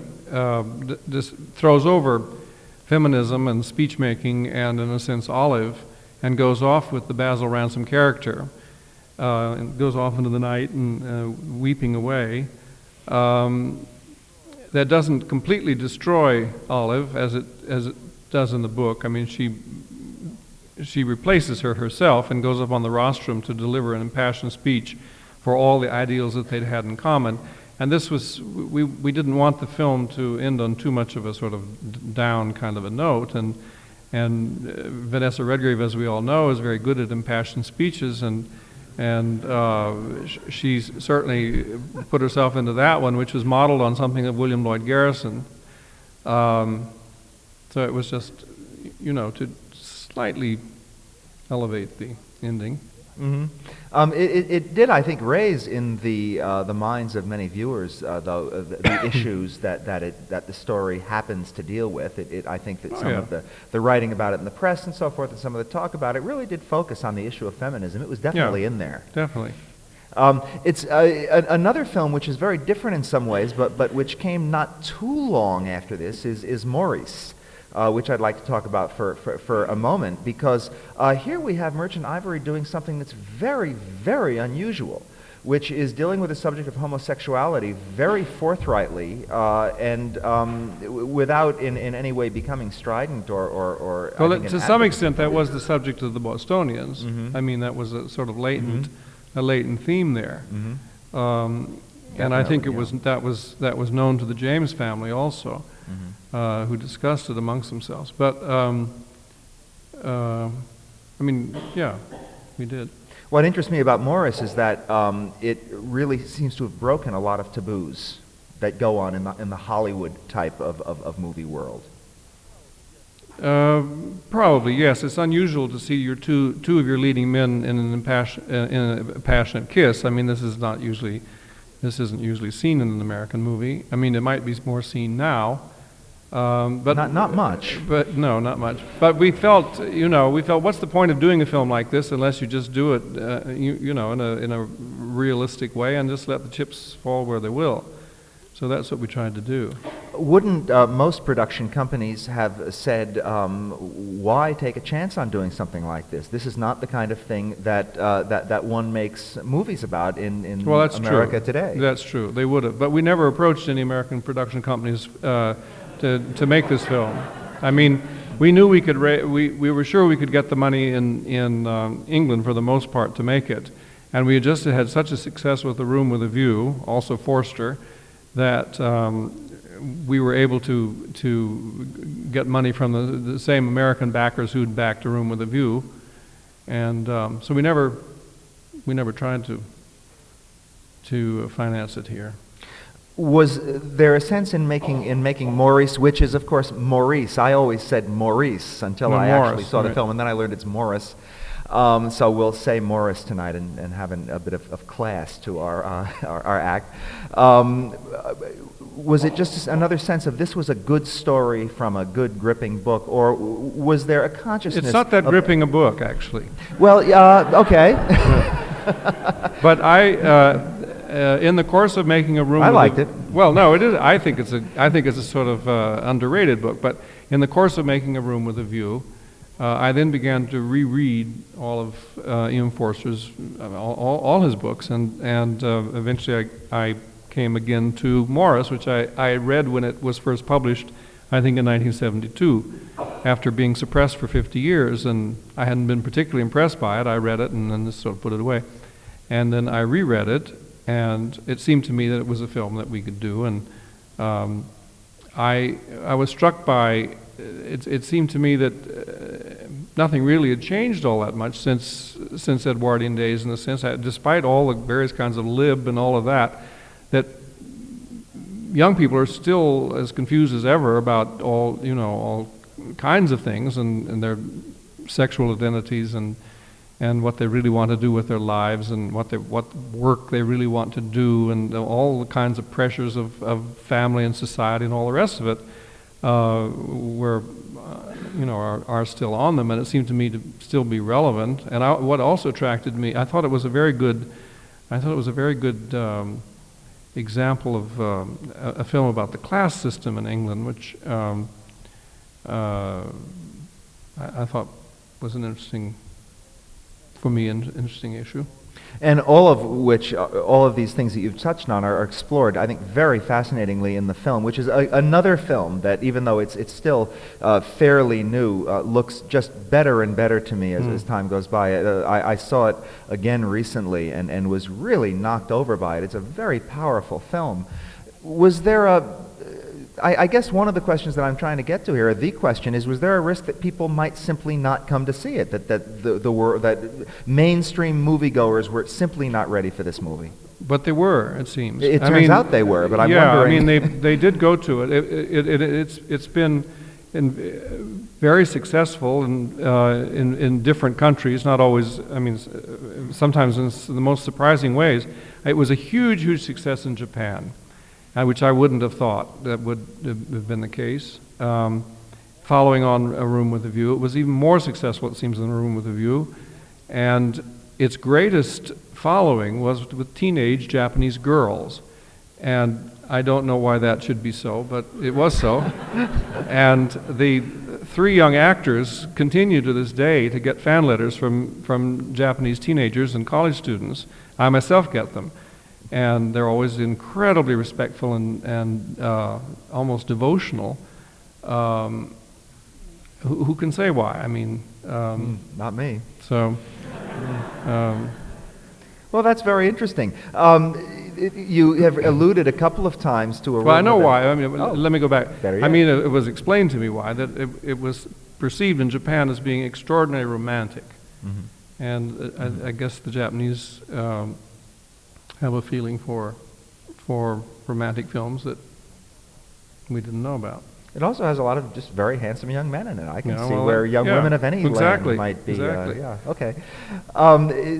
just throws over feminism and speech making and, in a sense, Olive, and goes off with the Basil Ransom character, and goes off into the night and weeping away, that doesn't completely destroy Olive as it does in the book. I mean, she replaces her herself and goes up on the rostrum to deliver an impassioned speech for all the ideals that they'd had in common. And this was, we didn't want the film to end on too much of a sort of down kind of a note. And Vanessa Redgrave, as we all know, is very good at impassioned speeches, and she certainly put herself into that one, which was modeled on something of William Lloyd Garrison. So it was just, to slightly elevate the ending. Mm-hmm. It did, I think, raise in the minds of many viewers the issues that the story happens to deal with. I think that some of the writing about it in the press and so forth, and some of the talk about it, really did focus on the issue of feminism. It was definitely in there. Definitely. It's another film which is very different in some ways, but which came not too long after this is Maurice. Which I'd like to talk about for a moment, because here we have Merchant Ivory doing something that's very, very unusual, which is dealing with the subject of homosexuality very forthrightly and without in any way becoming strident or well, to some extent that was the subject of the Bostonians. I mean, that was a sort of latent theme there. And I think that was known to the James family also. Who discussed it amongst themselves. But, I mean, yeah, we did. What interests me about Maurice is that it really seems to have broken a lot of taboos that go on in the Hollywood type of movie world. Probably, yes. It's unusual to see your two of your leading men in a passionate kiss. I mean, this isn't usually seen in an American movie. I mean, it might be more seen now. But not much. But no, not much. But we felt, what's the point of doing a film like this unless you just do it, in a realistic way and just let the chips fall where they will. So that's what we tried to do. Wouldn't most production companies have said, why take a chance on doing something like this? This is not the kind of thing that one makes movies about in America today. That's true. They would have. But we never approached any American production companies to make this film. I mean, we knew we could. We were sure we could get the money in England for the most part to make it, and we had just had such a success with The Room with a View, also Forster, that we were able to get money from the same American backers who'd backed A Room with a View, and so we never tried to finance it here. Was there a sense in making Maurice, which is of course Maurice? I always said Maurice until I actually saw the film, and then I learned it's Morris. So we'll say Maurice tonight and have a bit of class to our act. Was it just another sense of this was a good story from a good gripping book, or was there a consciousness? It's not that gripping a book, actually. Well, okay. But in the course of making A Room, I liked it. Well, no, it is. I think it's a sort of underrated book. But in the course of making A Room with a View, I then began to reread all of Ian Forster's all his books, and eventually I came again to Maurice, which I read when it was first published, I think in 1972, after being suppressed for 50 years, and I hadn't been particularly impressed by it. I read it and then just sort of put it away, and then I reread it. And it seemed to me that it was a film that we could do, and I was struck by it seemed to me that nothing really had changed all that much since Edwardian days, in the sense that despite all the various kinds of lib and all of that young people are still as confused as ever about all kinds of things and their sexual identities and what they really want to do with their lives, and what work they really want to do, and all the kinds of pressures of family and society and all the rest of it, are still on them, and it seemed to me to still be relevant. And what also attracted me, I thought it was a very good example of a film about the class system in England, which I thought was an interesting issue. And all of these things that you've touched on are explored, I think, very fascinatingly in the film, which is another film that, even though it's still fairly new, looks just better and better to me as time goes by. I saw it again recently and was really knocked over by it. It's a very powerful film. Was there I guess one of the questions that I'm trying to get to here, the question is, was there a risk that people might simply not come to see it, that mainstream moviegoers were simply not ready for this movie? But they were, it seems. It turns out they were, but I'm wondering. I mean, they did go to it. It's been very successful in different countries, not always, I mean, sometimes in the most surprising ways. It was a huge, huge success in Japan, which I wouldn't have thought that would have been the case. Following on A Room with a View, it was even more successful, it seems, than A Room with a View. And its greatest following was with teenage Japanese girls. And I don't know why that should be so, but it was so. And the three young actors continue to this day to get fan letters from Japanese teenagers and college students. I myself get them. And they're always incredibly respectful and almost devotional. Who can say why? I mean, not me. So, well, that's very interesting. You have alluded a couple of times to a. Well, I know why. I mean, let me go back. I mean, it was explained to me why that it was perceived in Japan as being extraordinarily romantic, and I guess the Japanese. Have a feeling for romantic films that we didn't know about. It also has a lot of just very handsome young men in it. I can see well, where young women of any land might be. Exactly. Yeah. Okay.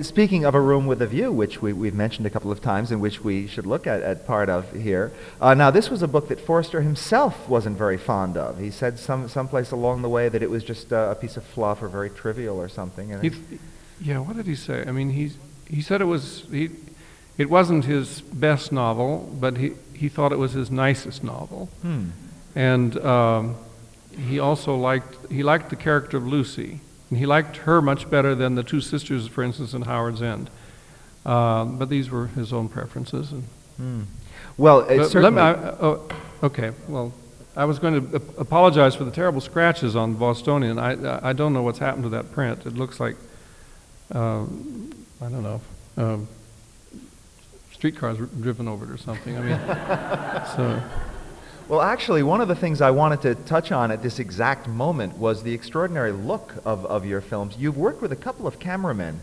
Speaking of A Room with a View, which we've mentioned a couple of times, and which we should look at part of here. Now, this was a book that Forster himself wasn't very fond of. He said someplace along the way that it was just a piece of fluff or very trivial or something. And what did he say? I mean, he said it wasn't his best novel, but he thought it was his nicest novel. And he also liked the character of Lucy. And he liked her much better than the two sisters, for instance, in Howard's End. But these were his own preferences. Well, certainly. Okay, well, I was going to apologize for the terrible scratches on Bostonian. I don't know what's happened to that print. It looks like, I don't know, streetcars driven over it or something. I mean, so. Well, actually, one of the things I wanted to touch on at this exact moment was the extraordinary look of your films. You've worked with a couple of cameramen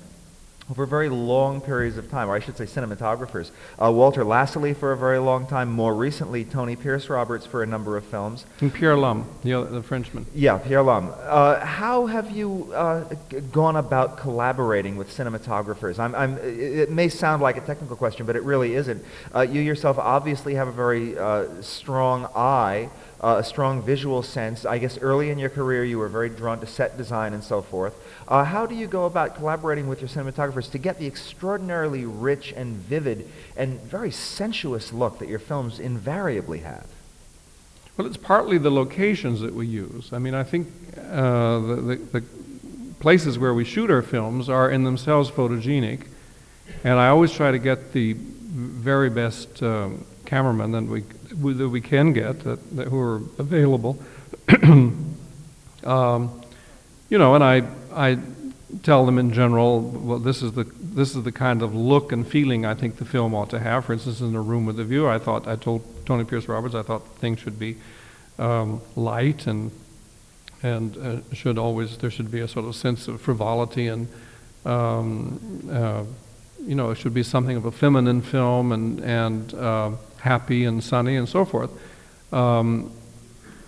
over very long periods of time, or I should say cinematographers. Walter Lassley for a very long time, more recently Tony Pierce Roberts for a number of films. And Pierre Lum, the Frenchman. Yeah, Pierre Lum. How have you gone about collaborating with cinematographers? It may sound like a technical question, but it really isn't. You yourself obviously have a very strong eye, a strong visual sense. I guess early in your career you were very drawn to set design and so forth. How do you go about collaborating with your cinematographers to get the extraordinarily rich and vivid and very sensuous look that your films invariably have? Well, it's partly the locations that we use. I mean, I think the places where we shoot our films are in themselves photogenic, and I always try to get the very best cameramen that we can get who are available. And I tell them in general, well, this is the kind of look and feeling I think the film ought to have. For instance, in A Room with a View, I told Tony Pierce Roberts I thought things should be light and there should be a sort of sense of frivolity and it should be something of a feminine film and happy and sunny and so forth.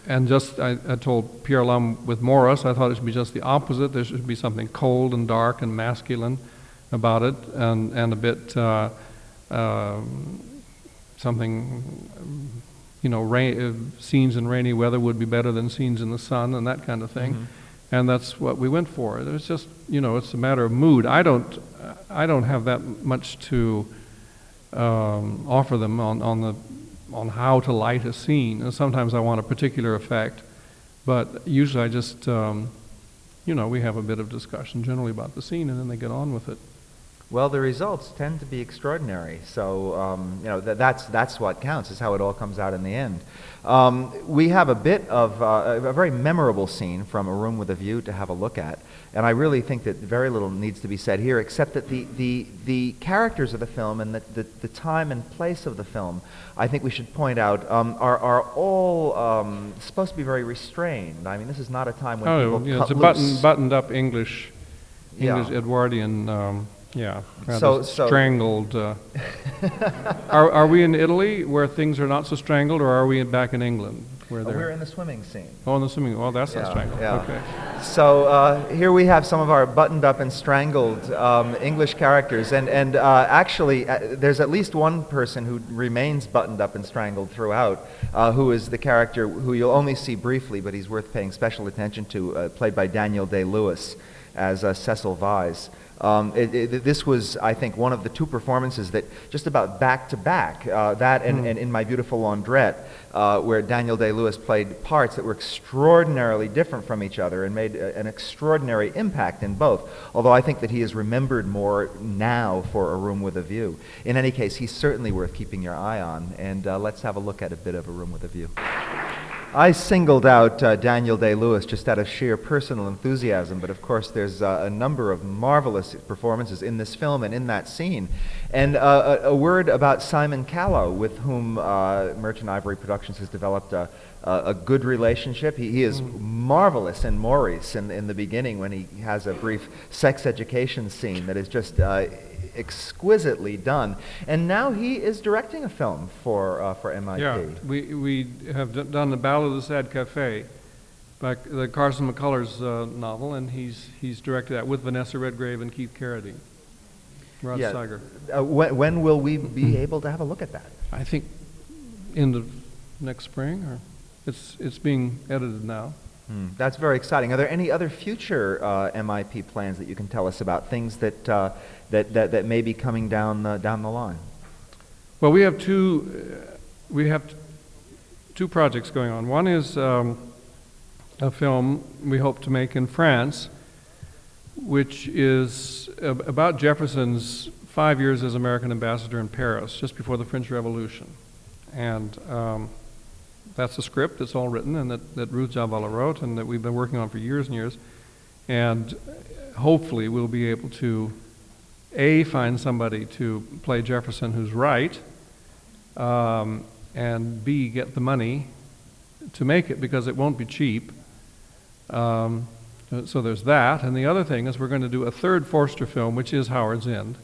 And just, I told Pierre Lum with Maurice, I thought it should be just the opposite. There should be something cold and dark and masculine about it, and a bit something, scenes in rainy weather would be better than scenes in the sun and that kind of thing. And that's what we went for. It was just, it's a matter of mood. I don't have that much to offer them on how to light a scene. And sometimes I want a particular effect, but usually I just, we have a bit of discussion generally about the scene, and then they get on with it. Well, the results tend to be extraordinary. So, that's what counts, is how it all comes out in the end. We have a bit of a very memorable scene from A Room with a View to have a look at. And I really think that very little needs to be said here, except that the characters of the film and the time and place of the film, I think we should point out, are all supposed to be very restrained. I mean, this is not a time when people cut it's loose. buttoned up English Edwardian, rather strangled. Are we in Italy where things are not so strangled, or are we back in England? We're in the swimming scene. Oh, in the swimming. Oh, that's not strangled. Yeah. Okay. So here we have some of our buttoned up and strangled English characters, and actually there's at least one person who remains buttoned up and strangled throughout, who is the character who you'll only see briefly, but he's worth paying special attention to, played by Daniel Day-Lewis as Cecil Vyse. This was, I think, one of the two performances that just about back to back, that and In My Beautiful Laundrette, where Daniel Day-Lewis played parts that were extraordinarily different from each other and made an extraordinary impact in both, although I think that he is remembered more now for A Room with a View. In any case, he's certainly worth keeping your eye on, and let's have a look at a bit of A Room with a View. I singled out Daniel Day-Lewis just out of sheer personal enthusiasm, but of course there's a number of marvelous performances in this film and in that scene. And a word about Simon Callow, with whom Merchant Ivory Productions has developed a good relationship. He is marvelous in Maurice in the beginning, when he has a brief sex education scene that is just exquisitely done. And now he is directing a film for MIT. Yeah, we have done The Ballad of the Sad Cafe, by the Carson McCullers novel, and he's directed that with Vanessa Redgrave and Keith Carradine. Rod Steiger. When will we be able to have a look at that? I think end of next spring, or it's being edited now. That's very exciting. Are there any other future MIP plans that you can tell us about, things that may be coming down the line? Well, we have two projects going on. One is a film we hope to make in France, which is about Jefferson's 5 years as American ambassador in Paris, just before the French Revolution. And that's a script that's all written, and that Ruth Javala wrote, and that we've been working on for years and years. And hopefully we'll be able to, A, find somebody to play Jefferson who's right, and B, get the money to make it, because it won't be cheap. So there's that. And the other thing is we're going to do a third Forster film, which is Howard's End,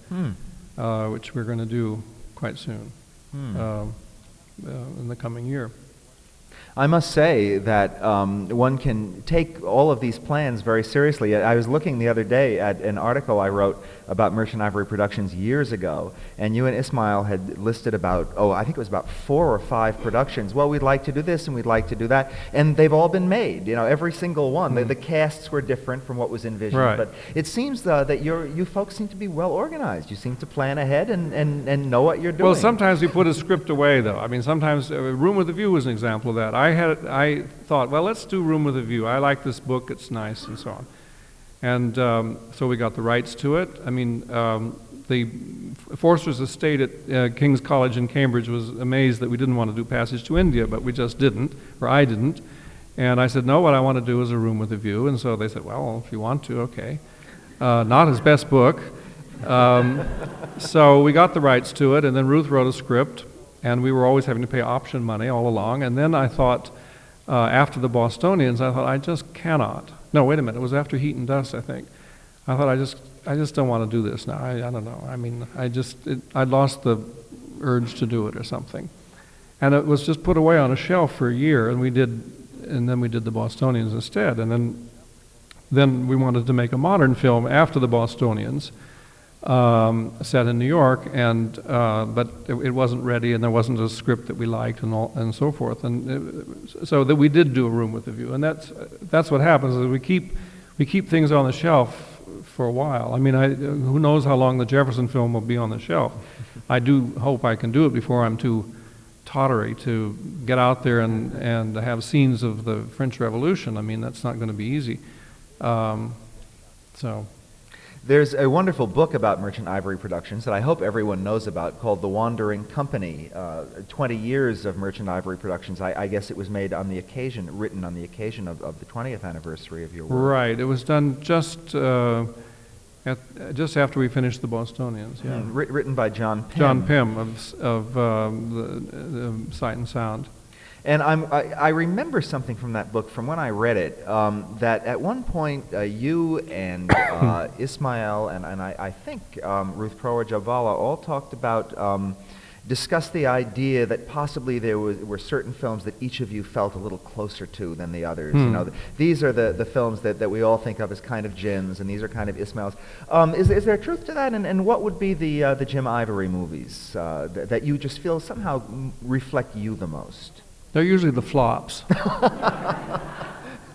which we're going to do quite soon, in the coming year. I must say that one can take all of these plans very seriously. I was looking the other day at an article I wrote about Merchant Ivory Productions years ago, and you and Ismail had listed about, I think it was about 4 or 5 productions. Well, we'd like to do this and we'd like to do that, and they've all been made, every single one. The casts were different from what was envisioned, right. But it seems that you folks seem to be well organized. You seem to plan ahead and know what you're doing. Well, sometimes we put a script away, though. I mean, sometimes Room with a View was an example of that. I thought, well, let's do Room with a View. I like this book, it's nice, and so on. And so we got the rights to it. I mean, the Forster's estate at King's College in Cambridge was amazed that we didn't want to do Passage to India, but we just didn't, or I didn't. And I said, no, what I want to do is A Room with a View. And so they said, well, if you want to, okay. Not his best book. So we got the rights to it, and then Ruth wrote a script, and we were always having to pay option money all along. And then I thought, after the Bostonians, I thought, I just cannot. No, wait a minute. It was after Heat and Dust, I think. I thought, I just don't want to do this now. I don't know. I mean, I lost the urge to do it or something. And it was just put away on a shelf for a year, and then we did the Bostonians instead. And then we wanted to make a modern film after the Bostonians, set in New York, and but it wasn't ready, and there wasn't a script that we liked, and so forth, and so that we did do A Room with a View, and that's what happens is we keep things on the shelf for a while. I mean, who knows how long the Jefferson film will be on the shelf? I do hope I can do it before I'm too tottery to get out there and have scenes of the French Revolution. I mean, that's not going to be easy. So. There's a wonderful book about Merchant Ivory Productions that I hope everyone knows about called The Wandering Company, 20 years of Merchant Ivory Productions. I guess it was made on the occasion, written on the occasion of the 20th anniversary of your work. Right. It was done just after we finished the Bostonians. Yeah. Written by John Pym. John Pym of the Sight and Sound. And I remember something from that book from when I read it, that at one point you and Ismail and I think Ruth Prower Jabvala all talked about, discussed the idea that possibly there were certain films that each of you felt a little closer to than the others. You know, these are the films that we all think of as kind of Jim's, and these are kind of Ismail's. Is there truth to that? And what would be the Jim Ivory movies that you just feel somehow reflect you the most? They're usually the flops.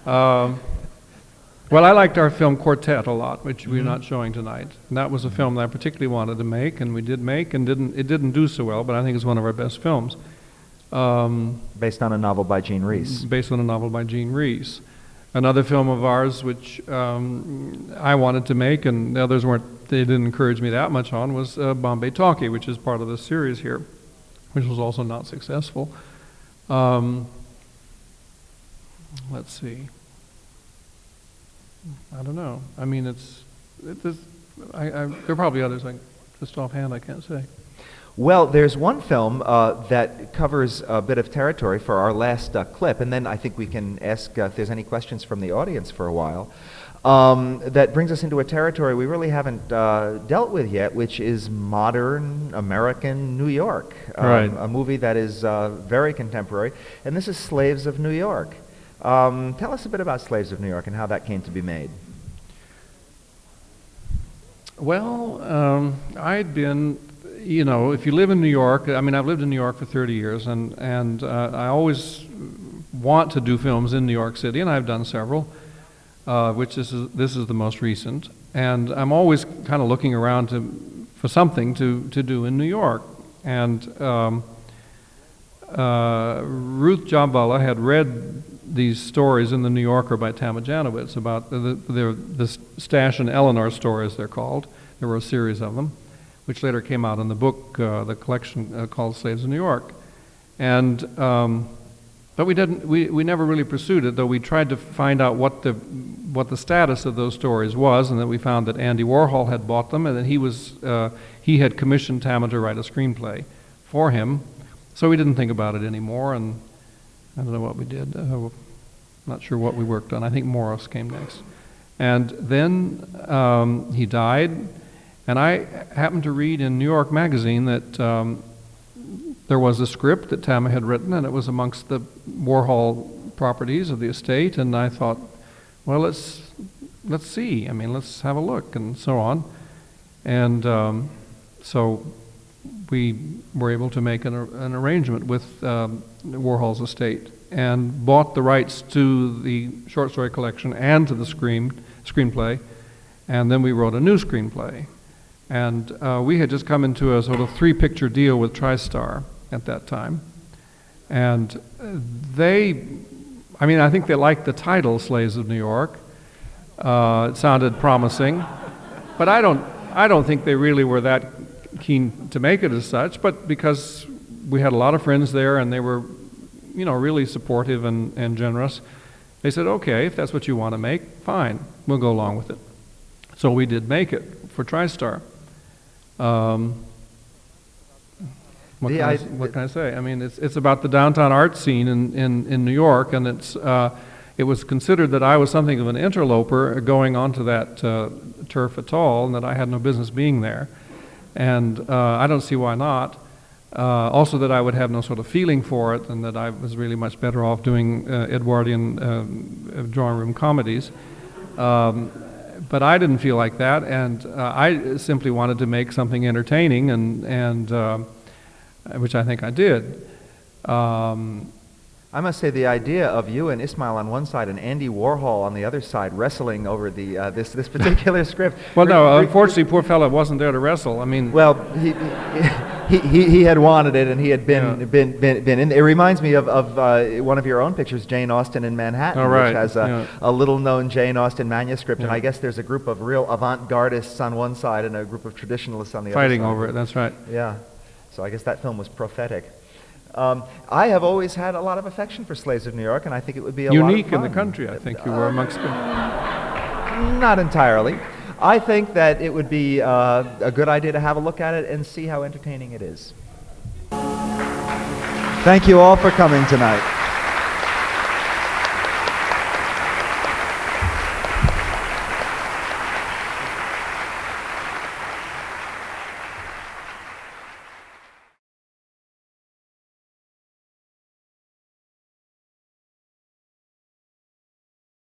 Well, I liked our film Quartet a lot, which we're not showing tonight. And that was a film that I particularly wanted to make, and we did make, and it didn't do so well, but I think it's one of our best films. Based on a novel by Jean Rhys. Based on a novel by Jean Rhys. Another film of ours, which I wanted to make, and the others they didn't encourage me that much on, was Bombay Talkie, which is part of the series here, which was also not successful. Let's see. I don't know. I mean, there are probably others. Just offhand, I can't say. Well, there's one film that covers a bit of territory for our last clip, and then I think we can ask if there's any questions from the audience for a while. That brings us into a territory we really haven't dealt with yet, which is modern American New York. Right. A movie that is very contemporary, and this is Slaves of New York. Tell us a bit about Slaves of New York and how that came to be made. Well, I'd been, if you live in New York, I mean, I've lived in New York for 30 years, and I always want to do films in New York City, and I've done several. Which this is the most recent, and I'm always kind of looking around for something to do in New York. And Ruth Jabvala had read these stories in the New Yorker by Tama Janowitz about the Stash and Eleanor stories, they're called. There were a series of them, which later came out in the book, the collection called Slaves of New York. And but we never really pursued it, though we tried to find out what the status of those stories was, and then we found that Andy Warhol had bought them, and that he had commissioned Tama to write a screenplay for him. So we didn't think about it anymore, and I don't know what we did. Not sure what we worked on. I think Maurice came next. And then he died, and I happened to read in New York Magazine that there was a script that Tama had written, and it was amongst the Warhol properties of the estate, and I thought, well, let's see. I mean, let's have a look, and so on. And so we were able to make an arrangement with Warhol's estate and bought the rights to the short story collection and to the screenplay, and then we wrote a new screenplay. And we had just come into a sort of 3-picture deal with TriStar at that time. And I think they liked the title, Slaves of New York. It sounded promising. But I don't think they really were that keen to make it as such, but because we had a lot of friends there and they were, really supportive and generous, they said, okay, if that's what you want to make, fine, we'll go along with it. So we did make it for TriStar. What can I say? I mean, it's about the downtown art scene in New York, and it was considered that I was something of an interloper going onto that turf at all, and that I had no business being there. And I don't see why not. Also that I would have no sort of feeling for it, and that I was really much better off doing Edwardian drawing room comedies. But I didn't feel like that, and I simply wanted to make something entertaining, and which I think I did. I must say the idea of you and Ismail on one side and Andy Warhol on the other side wrestling over this particular script. Well, no, unfortunately, poor fellow wasn't there to wrestle. I mean, well, he had wanted it, and he had Yeah. been in. It reminds me of one of your own pictures, Jane Austen in Manhattan, Oh, right. which has a little-known Jane Austen manuscript, and Yeah. I guess there's a group of real avant-gardists on one side and a group of traditionalists on the Fighting other side. over it, that's right. Yeah. So I guess that film was prophetic. I have always had a lot of affection for Slaves of New York, and I think it would be a lot of Unique in the fun. country, I think you were amongst them. Not entirely. I think that it would be a good idea to have a look at it and see how entertaining it is. Thank you all for coming tonight.